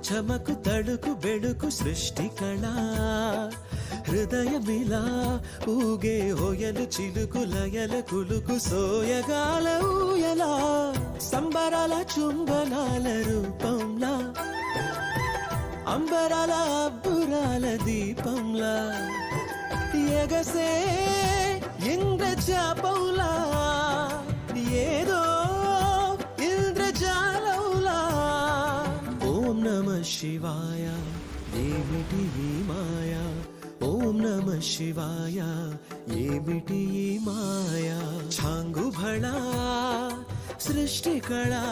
చమకు తడుకు బెడుకు సృష్టి కళ హృదయమిలా ఊగే హోయలు చిలుకు లయల కులుకు సోయగాల ఊయలా సంబరాల చుంబనాల రూపంలా అంబరాల అబ్బురాల దీపంలా ఎగసే ఇంద్రజాపంలా ఏదో ఇంద్రజాలౌలా ఓం నమః శివాయ ఏమిటి ఈ మాయా ఓం నమః శివాయ ఏమిటి ఈ మాయా ఛాంగు భళా సృష్టి కళా